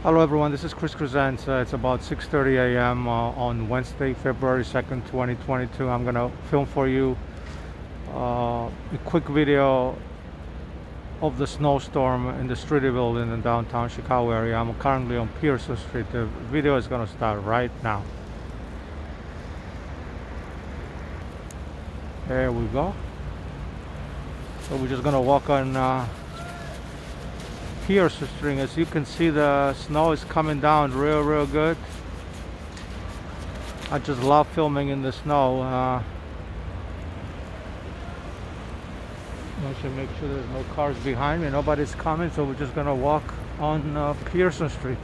Hello everyone, this is Chris Crescent. It's about 6:30 a.m. On Wednesday, February 2nd, 2022. I'm gonna film for you a quick video of the snowstorm in the Streeterville in the downtown Chicago area. I'm currently on Pearson Street. The video is gonna start right now. There we go. So we're just gonna walk on Pearson Street. As you can see, the snow is coming down real good. I just love filming in the snow. I should make sure there's no cars behind me, nobody's coming, so we're just gonna walk on Pearson Street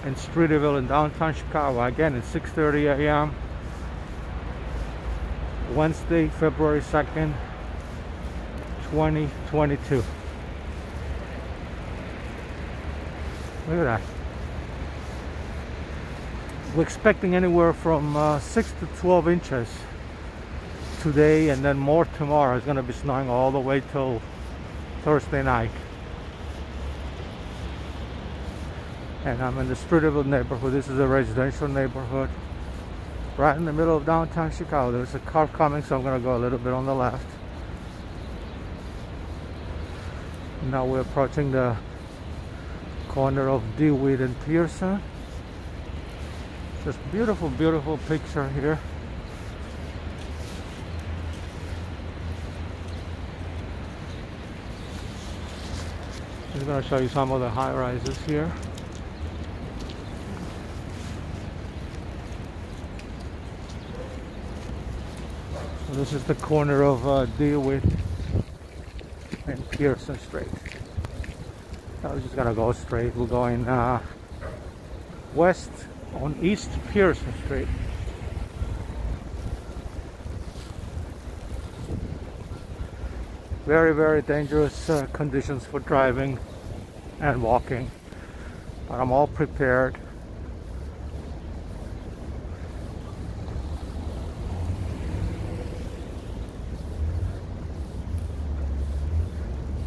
in Streeterville in downtown Chicago. Again, it's 6:30 a.m. Wednesday, February 2nd, 2022. Look at that. We're expecting anywhere from 6 to 12 inches today, and then more tomorrow. It's going to be snowing all the way till Thursday night. And I'm in the Streeterville neighborhood. This is a residential neighborhood right in the middle of downtown Chicago. There's a car coming, so I'm going to go a little bit on the left. Now we're approaching the corner of DeWitt and Pearson. Just beautiful picture here. I'm going to show you some of the high rises here. So this is the corner of DeWitt and Pearson Street. I was just gonna go straight. We're going west on East Pearson Street. Very dangerous conditions for driving and walking, but I'm all prepared.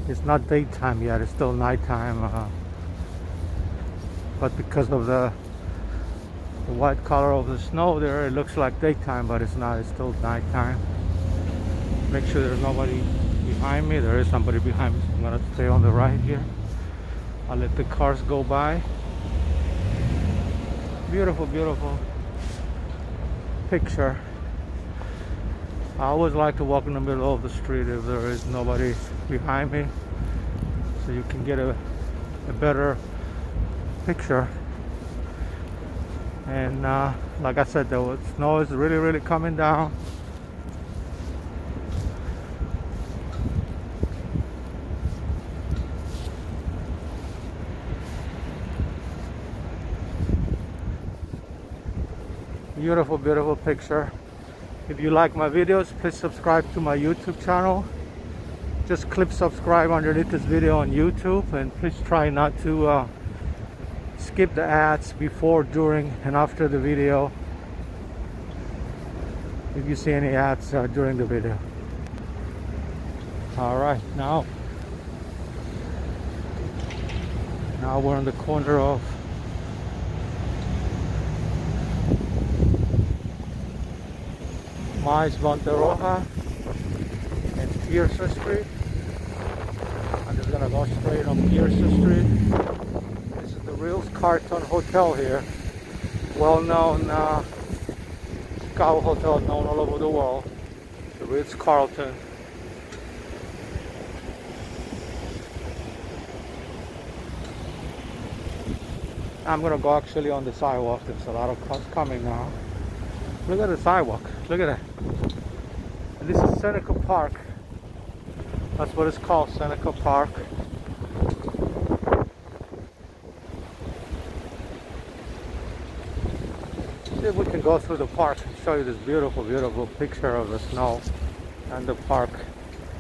It's not daytime yet, it's still nighttime, but because of the white color of the snow there, it looks like daytime, but it's not. It's still nighttime. Make sure there's nobody behind me. There is somebody behind me, so I'm gonna stay on the right here. I'll let the cars go by. Beautiful picture. I always like to walk in the middle of the street if there is nobody behind me, so you can get a better picture. And like I said, the snow is really coming down. Beautiful picture. If you like my videos, please subscribe to my YouTube channel. Just click subscribe underneath this video on YouTube, and please try not to skip the ads before, during, and after the video if you see any ads during the video. Alright, now we're on the corner of Mais Monteroja and Pearson Street. I'm just gonna go straight on Pearson Street. This is the Ritz-Carlton Hotel here. Well-known Chicago hotel, known all over the world. The Ritz-Carlton. I'm gonna go actually on the sidewalk. There's a lot of cars coming now. Look at the sidewalk. Look at that. And this is Seneca Park. That's what it's called, Seneca Park. See if we can go through the park and show you this beautiful picture of the snow and the park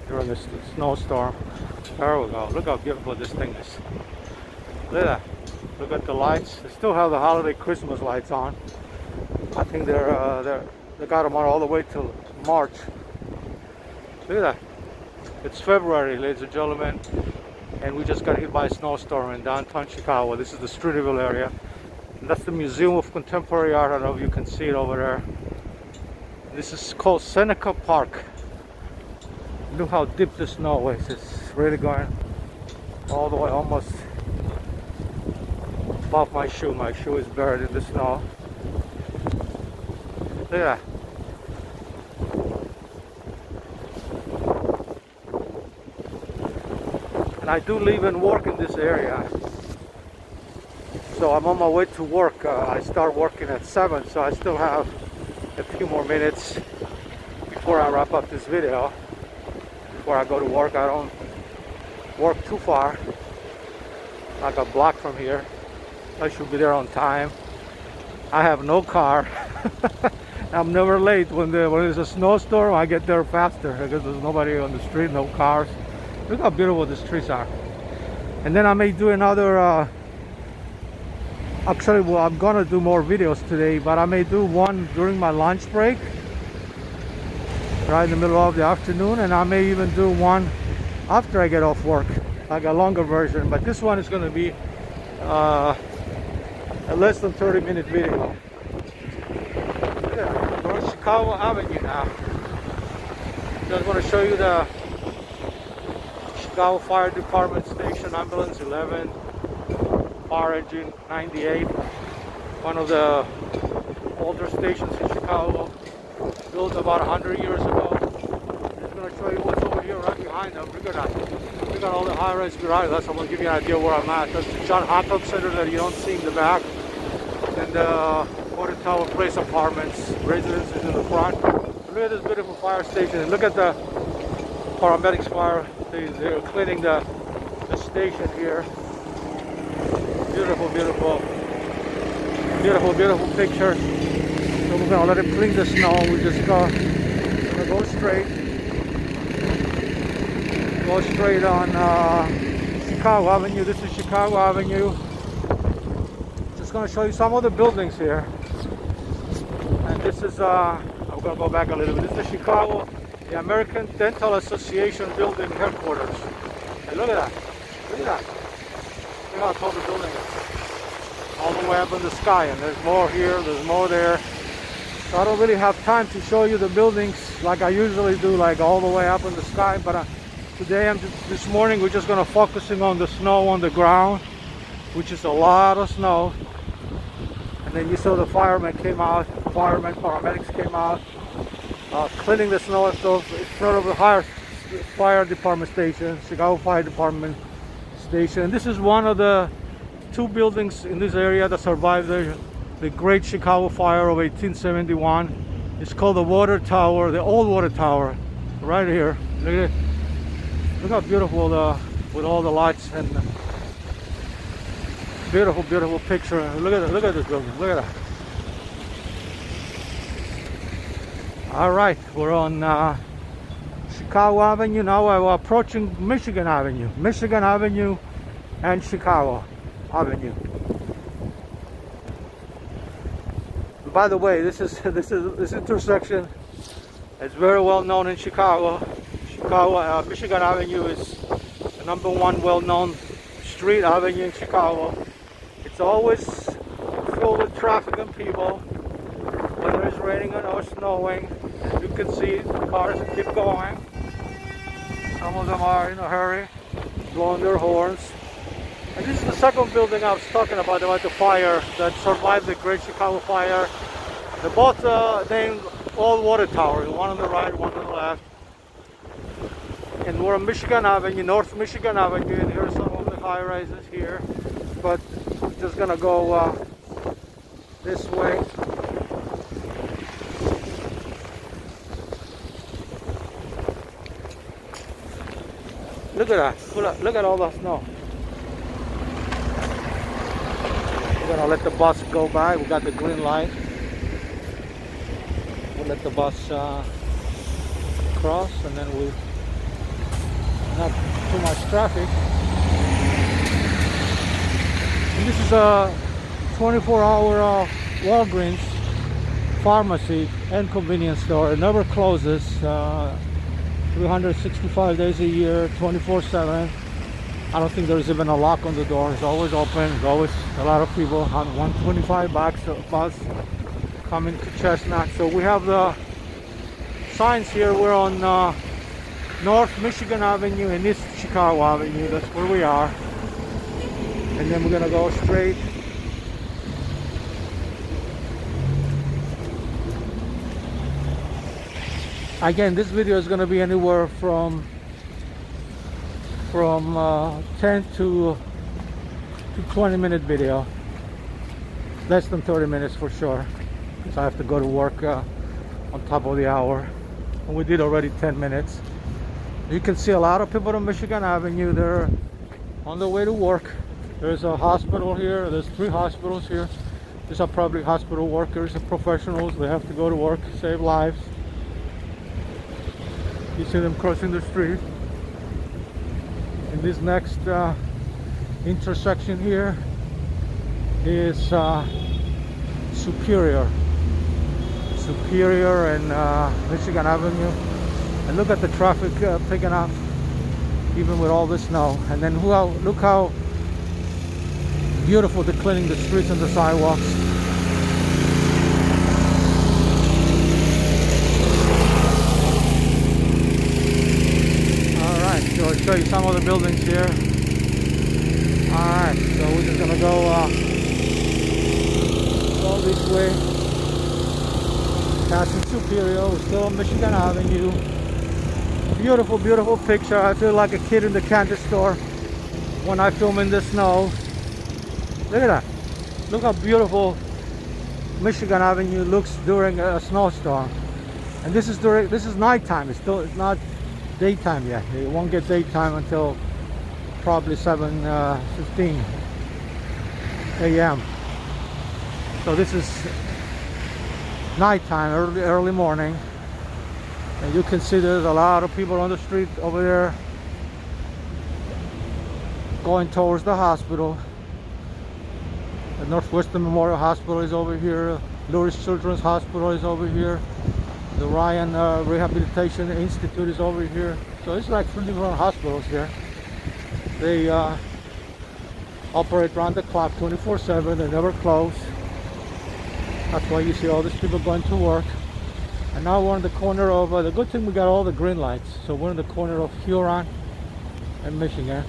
during the snowstorm. There we go. Look how beautiful this thing is. Look at that. Look at the lights. They still have the holiday Christmas lights on. I think they got them on all the way till March. Look at that. It's February, ladies and gentlemen. and we just got hit by a snowstorm in downtown Chicago. This is the Streeterville area. And that's the Museum of Contemporary Art. I don't know if you can see it over there. This is called Seneca Park. Look how deep the snow is. It's really going all the way almost above my shoe. My shoe is buried in the snow. Look at that. And I do live and work in this area. So I'm on my way to work. I start working at 7, so I still have a few more minutes before I wrap up this video. Before I go to work, I don't work too far, like a block from here. I should be there on time. I have no car. I'm never late. When there's a snowstorm, I get there faster because there's nobody on the street, no cars. Look how beautiful the streets are. And then I may do another actually, well, I'm gonna do more videos today, but I may do one during my lunch break, right in the middle of the afternoon, and I may even do one after I get off work, like a longer version. But this one is going to be a less than 30-minute video. Yeah, we're on Chicago Avenue now. Just want to show you the Chicago Fire Department Station, Ambulance 11, Fire Engine 98, one of the older stations in Chicago, built about 100 years ago. I'm just going to show you what's over here right behind them. Look at that. Look at all the high-rise garages. I'm going to give you an idea where I'm at. That's the John Hancock Center that you don't see in the back. And the Water Tower Place apartments, residences in the front. Look at this beautiful fire station. And look at the paramedics fire. They're cleaning the station here. Beautiful, beautiful, beautiful, beautiful picture. So we're gonna let it clean the snow. We just gonna go straight on Chicago Avenue. This is Chicago Avenue. Just gonna show you some of the buildings here. And this is I'm gonna go back a little bit. This is Chicago, the American Dental Association building headquarters. Hey, look at that. Look at that. Look how tall the building is. All the way up in the sky, and there's more here, there's more there. So I don't really have time to show you the buildings like I usually do, like all the way up in the sky. But today, this morning, we're just gonna focusing on the snow on the ground, which is a lot of snow. And then you saw the firemen came out, paramedics came out, cleaning the snow in front of the fire department station, Chicago Fire Department Station. And this is one of the 2 buildings in this area that survived the Great Chicago Fire of 1871. It's called the Water Tower, the old Water Tower, right here. Look at it. Look how beautiful with all the lights and beautiful, beautiful picture. Look at this building. Look at that. All right, we're on Chicago Avenue now. We're approaching Michigan Avenue and Chicago Avenue. By the way, this intersection is very well known in Chicago. Michigan Avenue is the #1 well-known street avenue in Chicago. It's always filled with traffic and people, whether it's raining or snowing. As you can see, the cars keep going. Some of them are in a hurry, blowing their horns. And this is the second building I was talking about the fire that survived the Great Chicago Fire. They're both named Old Water Tower, one on the right, one on the left. And we're on Michigan Avenue, North Michigan Avenue, and here's some of the high rises here. But we're just gonna go this way. Look at that, look at all that snow. We're gonna let the bus go by. We got the green light. We'll let the bus cross, and then we'll not too much traffic. And this is a 24-hour Walgreens pharmacy and convenience store. It never closes. 365 days a year, 24/7. I don't think there's even a lock on the door. It's always open. There's always a lot of people on 125 bus coming to Chestnut. So we have the signs here. We're on North Michigan Avenue and East Chicago Avenue. That's where we are. And then we're gonna go straight. Again, this video is gonna be anywhere from 10 to 20-minute video. Less than 30 minutes for sure, because I have to go to work on top of the hour. And we did already 10 minutes. You can see a lot of people on Michigan Avenue. They're on their way to work. There's a hospital here. There's 3 hospitals here. These are probably hospital workers and professionals. They have to go to work, save lives. You see them crossing the street. In this next intersection here is Superior and Michigan Avenue. And look at the traffic picking up, even with all the snow. And then look how beautiful they're cleaning the streets and the sidewalks. Alright, so I'll show you some of the buildings here. Alright, so we're just gonna go this way. Passing Superior, we're still on Michigan Avenue. Beautiful, beautiful picture. I feel like a kid in the candy store when I film in the snow. Look at that. Look how beautiful Michigan Avenue looks during a snowstorm. And this is nighttime. It's not daytime yet. It won't get daytime until probably 7:15 a.m. So this is nighttime, early morning. And you can see there's a lot of people on the street over there going towards the hospital. The Northwestern Memorial Hospital is over here. Lewis Children's Hospital is over here. The Ryan Rehabilitation Institute is over here. So it's like 3 different hospitals here. They operate around the clock 24/7. They never close. That's why you see all these people going to work. And now we're in the corner of, the good thing we got all the green lights. So we're in the corner of Huron and Michigan.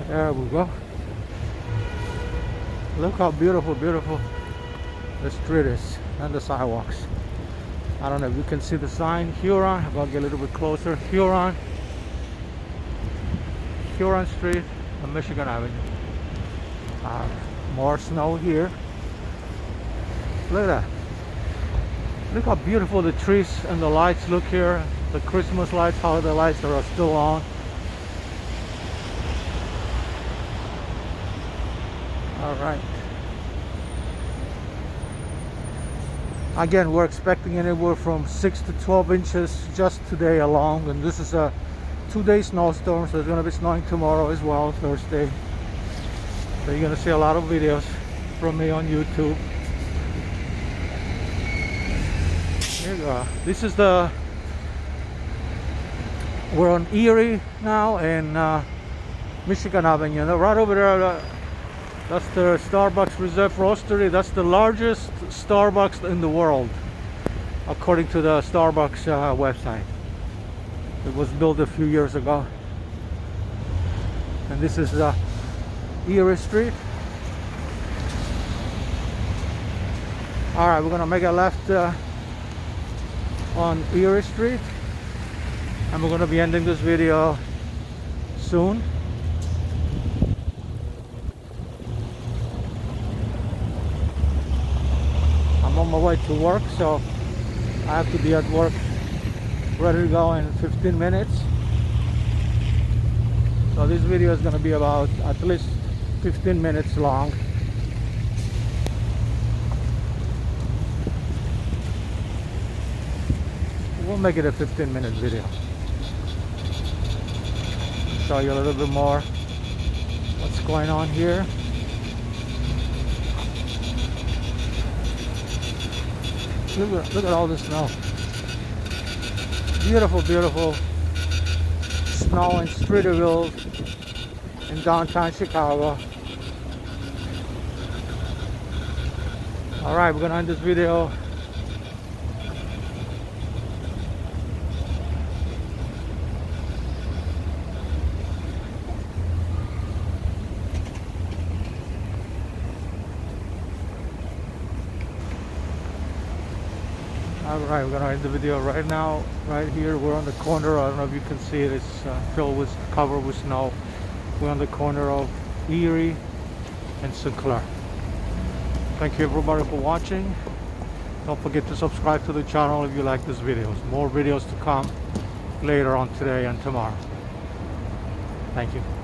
There we go. Look how beautiful, beautiful the street is and the sidewalks. I don't know if you can see the sign, Huron. I'll get a little bit closer. Huron Street and Michigan Avenue. More snow here. Look at that. Look how beautiful the trees and the lights look here. The Christmas lights, how the lights are still on. Alright. Again, we're expecting anywhere from 6 to 12 inches just today alone. And this is a 2-day snowstorm, so it's going to be snowing tomorrow as well, Thursday. So you're going to see a lot of videos from me on YouTube. Here you go. This is we're on Erie now and Michigan Avenue. And right over there, that's the Starbucks Reserve Roastery. That's the largest Starbucks in the world, according to the Starbucks website. It was built a few years ago. And this is Erie Street. Alright, we're gonna make a left on Erie Street, and we're gonna be ending this video soon. I'm on my way to work, so I have to be at work ready to go in 15 minutes. So this video is going to be about at least 15 minutes long. We'll make it a 15-minute video. Show you a little bit more what's going on here. Look at all this snow. Beautiful, beautiful snow in Streeterville in downtown Chicago. Alright, we're gonna end this video. Alright, we're gonna end the video right now. Right here, we're on the corner. I don't know if you can see it. It's filled with, covered with snow. We're on the corner of Erie and Sinclair. Thank you everybody for watching. Don't forget to subscribe to the channel if you like this videos. More videos to come later on today and tomorrow. Thank you.